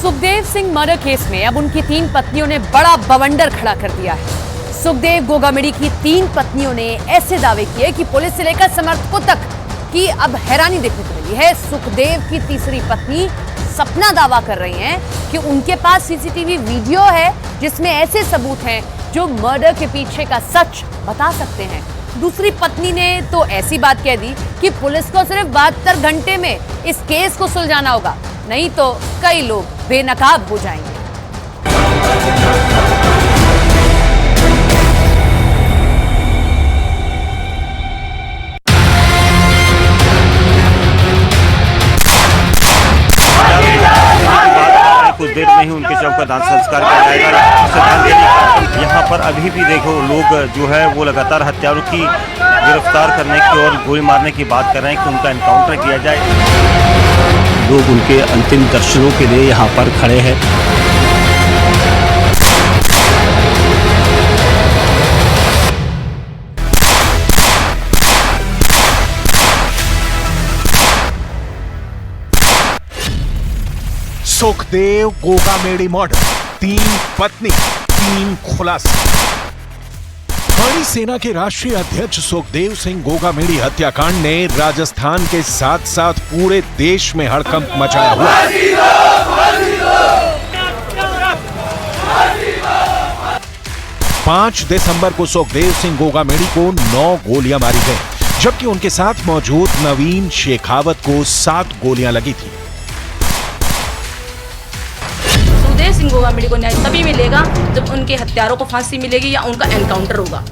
Sukhdev Singh murder case में अब उनकी 3 पत्नियों ने बड़ा बवंडर खड़ा कर दिया है। सुखदेव गोगामेडी की 3 पत्नियों ने ऐसे दावे किए कि पुलिस से लेकर समर्थकों तक की अब हैरानी देखने को मिली है। सुखदेव की तीसरी पत्नी सपना दावा कर रही हैं कि उनके पास सीसीटीवी वीडियो है जिसमें ऐसे सबूत हैं जो मर्डर के पीछे का सच बता सकते हैं। दूसरी पत्नी ने तो ऐसी बात कह दी कि पुलिस को सिर्फ 72 घंटे में इस केस को सुलझाना होगा, नहीं तो कई लोग बेनकाब हो जाएंगे। कुछ देर में ही उनके शव का दाह संस्कार किया जाएगा। यहाँ पर अभी भी देखो लोग जो है वो लगातार हत्यारों की गिरफ्तार करने की और गोली मारने की बात कर रहे हैं कि उनका एनकाउंटर किया जाए। लोग उनके अंतिम दर्शनों के लिए यहाँ पर खड़े हैं। सुखदेव गोगामेडी मर्डर, 3 पत्नी 3 खुलासे। हमारी सेना के राष्ट्रीय अध्यक्ष सुखदेव सिंह गोगामेडी हत्याकांड ने राजस्थान के साथ साथ पूरे देश में हड़कंप मचाया हुआ। 5 दिसंबर को सुखदेव सिंह गोगामेडी को 9 गोलियां मारी गईं, जबकि उनके साथ मौजूद नवीन शेखावत को 7 गोलियां लगी थी। सुखदेव सिंह गोगामेडी को न्याय तभी मिलेगा जब उनके हत्यारों को फांसी मिलेगी या उनका एनकाउंटर होगा।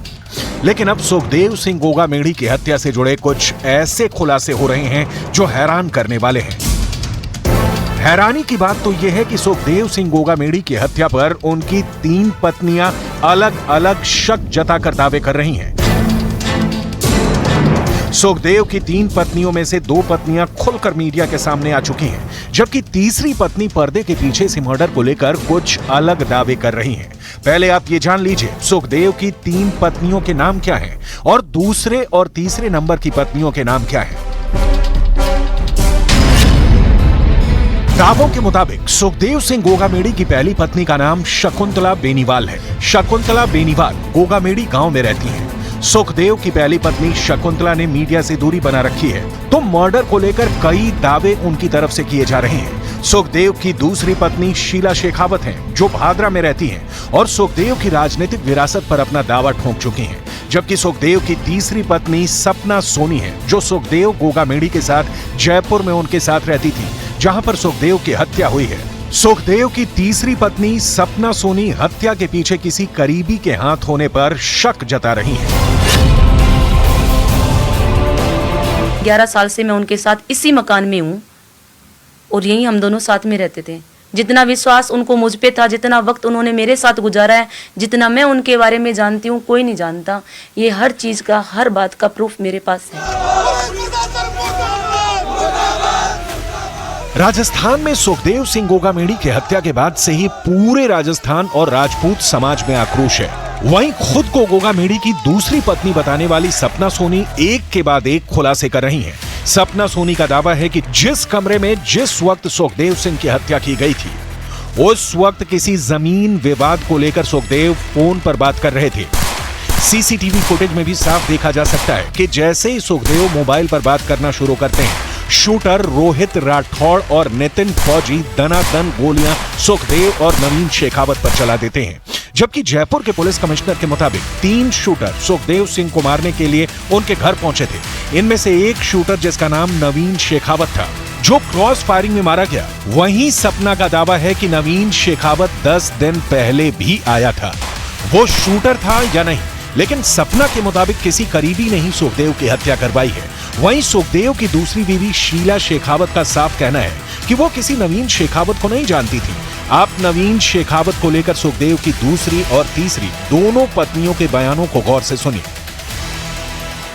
लेकिन अब सुखदेव सिंह गोगामेडी की हत्या से जुड़े कुछ ऐसे खुलासे हो रहे हैं जो हैरान करने वाले हैं। हैरानी की बात तो यह है कि सुखदेव सिंह गोगामेडी की हत्या पर उनकी 3 पत्नियां अलग अलग शक जताकर दावे कर रही हैं। सुखदेव की 3 पत्नियों में से 2 पत्नियां खुलकर मीडिया के सामने आ चुकी हैं, जबकि तीसरी पत्नी पर्दे के पीछे से मर्डर को लेकर कुछ अलग दावे कर रही हैं। पहले आप ये जान लीजिए सुखदेव की 3 पत्नियों के नाम क्या हैं और दूसरे और तीसरे नंबर की पत्नियों के नाम क्या हैं। दावों के मुताबिक सुखदेव सिंह गोगामेडी की पहली पत्नी का नाम शकुंतला बेनीवाल है। शकुंतला बेनीवाल गोगामेडी गांव में रहती हैं। सुखदेव की पहली पत्नी शकुंतला ने मीडिया से दूरी बना रखी है, तो मर्डर को लेकर कई दावे उनकी तरफ से किए जा रहे हैं। सुखदेव की दूसरी पत्नी शीला शेखावत हैं, जो भादरा में रहती हैं और सुखदेव की राजनीतिक विरासत पर अपना दावा ठोक चुकी हैं। जबकि सुखदेव की तीसरी पत्नी सपना सोनी है, जो सुखदेव गोगामेडी के साथ जयपुर में उनके साथ रहती थी, जहां पर सुखदेव की हत्या हुई है। सुखदेव की तीसरी पत्नी सपना सोनी हत्या के पीछे किसी करीबी के हाथ होने पर शक जता रही हैं। 11 साल से मैं उनके साथ इसी मकान में हूँ और यहीं हम दोनों साथ में रहते थे। जितना विश्वास उनको मुझ पे था, जितना वक्त उन्होंने मेरे साथ गुजारा है, जितना मैं उनके बारे में जानती हूँ, कोई नहीं जानता। ये हर चीज का, हर बात का प्रूफ मेरे पास है। राजस्थान में सुखदेव सिंह गोगामेडी की हत्या के बाद से ही पूरे राजस्थान और राजपूत समाज में आक्रोश है। वहीं खुद को गोगामेडी की दूसरी पत्नी बताने वाली सपना सोनी एक के बाद एक खुलासे कर रही हैं। सपना सोनी का दावा है कि जिस कमरे में जिस वक्त सुखदेव सिंह की हत्या की गई थी, उस वक्त किसी जमीन विवाद को लेकर सुखदेव फोन पर बात कर रहे थे। सीसीटीवी फुटेज में भी साफ देखा जा सकता है कि जैसे ही सुखदेव मोबाइल पर बात करना शुरू करते हैं, शूटर रोहित राठौड़ और नितिन फौजी दनादन गोलियां सुखदेव और नवीन शेखावत पर चला देते हैं। जबकि जयपुर के पुलिस कमिश्नर के मुताबिक 3 शूटर सुखदेव सिंह को मारने के लिए उनके घर पहुंचे थे। इनमें से एक शूटर, जिसका नाम नवीन शेखावत था, जो क्रॉस फायरिंग में मारा गया। वहीं सपना का दावा है कि नवीन शेखावत 10 दिन पहले भी आया था। वो शूटर था या नहीं, लेकिन सपना के मुताबिक किसी करीबी ने ही सुखदेव की हत्या करवाई है। वहीं सुखदेव की दूसरी बीवी शीला शेखावत का साफ कहना है कि वो किसी नवीन शेखावत को नहीं जानती थी। आप नवीन शेखावत को लेकर सुखदेव की दूसरी और तीसरी दोनों पत्नियों के बयानों को गौर से सुनिए।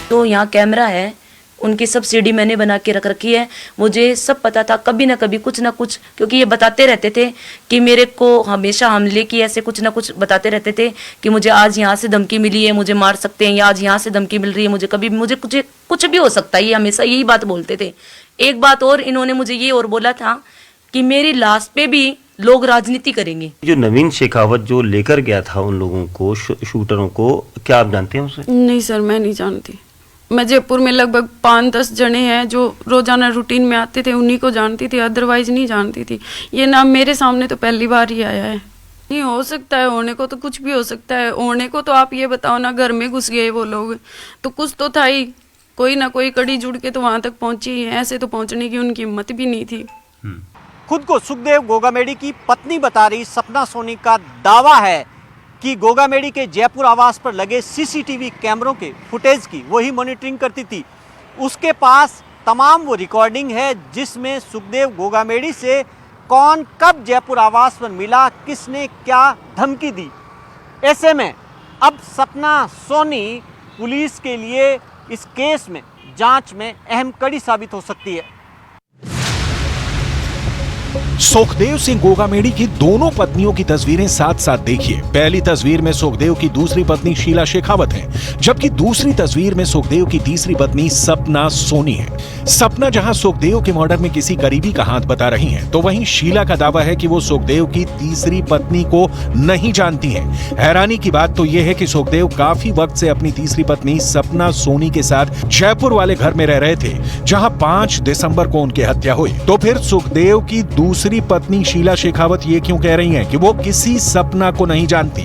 तो यहाँ कैमरा है, उनकी सब सीडी मैंने बना के रख रखी है। मुझे सब पता था, कभी ना कभी कुछ ना कुछ, क्योंकि ये बताते रहते थे कि मेरे को हमेशा हमले की ऐसे कुछ ना कुछ बताते रहते थे कि मुझे आज यहाँ से धमकी मिली है, मुझे मार सकते हैं, या आज यहाँ से धमकी मिल रही है, मुझे कभी मुझे कुछ भी हो सकता है। ये हमेशा यही बात बोलते थे। एक बात और इन्होंने मुझे ये और बोला था कि मेरी लाश पे भी लोग राजनीति करेंगे। जो नवीन शेखावत जो लेकर गया था उन लोगों को, शूटरों को, क्या आप जानते हैं उसे? नहीं सर, मैं नहीं जानती। मैं जयपुर में लगभग 5-10 जने हैं जो रोजाना रूटीन में आते थे, उन्हीं को जानती थी, अदरवाइज नहीं जानती थी। ये नाम मेरे सामने तो पहली बार ही आया है। नहीं हो सकता है, होने को तो कुछ भी हो सकता है। होने को तो आप ये बताओ ना, घर में घुस गए वो लोग, तो कुछ तो था ही, कोई ना कोई कड़ी जुड़ के तो वहां तक पहुंची है। ऐसे तो पहुंचने की उनकी हिम्मत भी नहीं थी। खुद को सुखदेव गोगामेडी की पत्नी बता रही सपना सोनी का दावा है कि गोगामेडी के जयपुर आवास पर लगे सीसीटीवी कैमरों के फुटेज की वही मॉनिटरिंग करती थी। उसके पास तमाम वो रिकॉर्डिंग है जिसमें सुखदेव गोगामेडी से कौन कब जयपुर आवास पर मिला, किसने क्या धमकी दी। ऐसे में अब सपना सोनी पुलिस के लिए इस केस में जांच में अहम कड़ी साबित हो सकती है। सुखदेव सिंह गोगामेडी की दोनों पत्नियों की तस्वीरें साथ साथ देखिए। पहली तस्वीर में सुखदेव की दूसरी पत्नी शीला शेखावत है, जबकि दूसरी तस्वीर में सुखदेव की तीसरी पत्नी सपना सोनी है। सपना जहां सुखदेव के मर्डर में किसी करीबी का हाथ बता रही हैं, तो वहीं शीला का दावा है कि वो सुखदेव की तीसरी पत्नी को नहीं जानती हैं। हैरानी की बात तो यह है कि सुखदेव काफी वक्त से अपनी तीसरी पत्नी सपना सोनी के साथ जयपुर वाले घर में रह रहे थे, जहां 5 दिसंबर को उनकी हत्या हुई। तो फिर सुखदेव की दूसरी पत्नी शीला शेखावत ये क्यों कह रही हैं कि वो किसी सपना को नहीं जानती?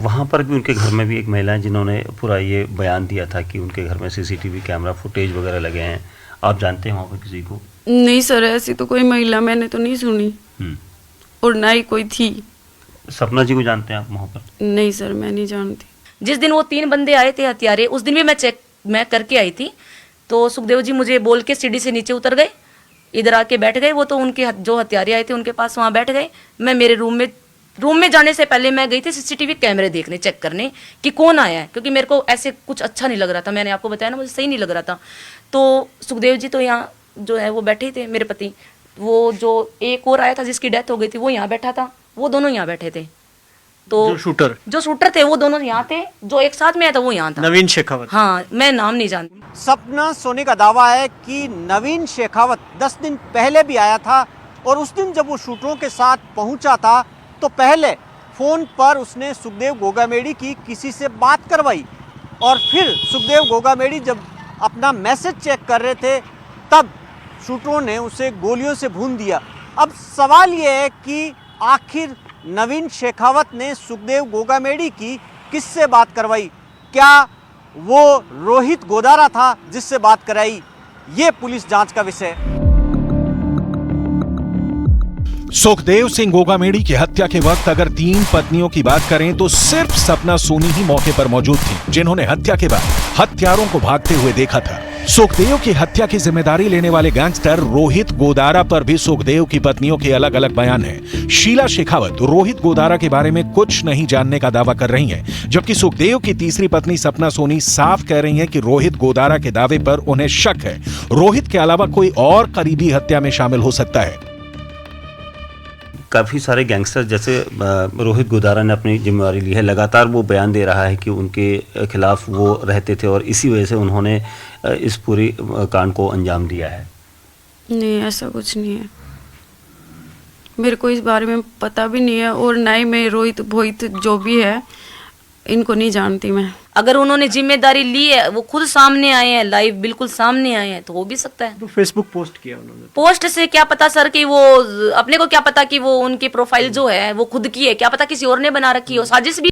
वहाँ पर भी उनके घर में भी एक महिला है जिन्होंने पूरा ये बयान दिया था कि उनके घर में सीसीटीवी कैमरा फुटेज वगैरह लगे हैं। आप जानते हैं वहाँ पर किसी को? नहीं सर, ऐसी तो कोई महिला मैंने तो नहीं सुनी और ना ही कोई थी। सपना जी को जानते हैं आप वहाँ पर? नहीं सर, मैं नहीं जानती। जिस दिन वो 3 बंदे आए थे हत्यारे, उस दिन भी मैं करके आई थी। तो सुखदेव जी मुझे बोल के सीढ़ी से नीचे उतर गए, इधर आके बैठ गए। वो तो उनके जो हत्यारे आए थे उनके पास वहाँ बैठ गए। मैं मेरे रूम में जाने से पहले मैं गई थी सीसीटीवी कैमरे देखने, चेक करने कि कौन आया है, क्योंकि मेरे को ऐसे कुछ अच्छा नहीं लग रहा था। मैंने आपको बताया ना, मुझे सही नहीं लग रहा था। तो सुखदेव जी तो यहाँ जो है वो बैठे थे, मेरे पति। वो जो एक और आया था जिसकी डेथ हो गई थी वो यहाँ बैठा था, वो दोनों यहाँ बैठे थे। तो जो शूटर थे वो दोनों यहाँ थे, जो एक साथ में आया था वो यहाँ था, नवीन शेखावत। हाँ, मैं नाम नहीं जानती। सपना सोनी का दावा है कि नवीन शेखावत 10 दिन पहले भी आया था और उस दिन जब वो शूटरों के साथ पहुंचा था तो पहले फोन पर उसने सुखदेव गोगामेडी की किसी से बात करवाई और फिर सुखदेव गोगामेडी जब अपना मैसेज चेक कर रहे थे तब शूटरों ने उसे गोलियों से भून दिया। अब सवाल ये है कि आखिर नवीन शेखावत ने सुखदेव गोगामेडी की किससे बात करवाई? क्या वो रोहित गोदारा था जिससे बात कराई? ये पुलिस जांच का विषय है। सुखदेव सिंह गोगामेडी की हत्या के वक्त अगर 3 पत्नियों की बात करें तो सिर्फ सपना सोनी ही मौके पर मौजूद थी, जिन्होंने हत्या के बाद हत्यारों को भागते हुए देखा था। सुखदेव की हत्या की जिम्मेदारी लेने वाले गैंगस्टर रोहित गोदारा पर भी सुखदेव की पत्नियों के अलग अलग बयान हैं। शीला शेखावत रोहित गोदारा के बारे में कुछ नहीं जानने का दावा कर रही हैं, जबकि सुखदेव की तीसरी पत्नी सपना सोनी साफ कह रही हैं कि रोहित गोदारा के दावे पर उन्हें शक है। रोहित के अलावा कोई और करीबी हत्या में शामिल हो सकता है। काफ़ी सारे गैंगस्टर जैसे रोहित गोदारा ने अपनी जिम्मेवारी ली है, लगातार वो बयान दे रहा है कि उनके खिलाफ वो रहते थे और इसी वजह से उन्होंने इस पूरी कांड को अंजाम दिया है। नहीं, ऐसा कुछ नहीं है। मेरे को इस बारे में पता भी नहीं है और ना ही मैं रोहित भोहित जो भी है इनको नहीं जानती मैं। अगर उन्होंने जिम्मेदारी ली है, वो खुद सामने आए हैं, लाइव बिल्कुल सामने आए हैं, तो हो भी सकता है। तो फेसबुक पोस्ट किया उन्होंने। पोस्ट से क्या पता सर कि वो अपने को क्या पता कि वो उनकी प्रोफाइल जो है वो खुद की है, क्या पता किसी और ने बना रखी हो, साजिश भी।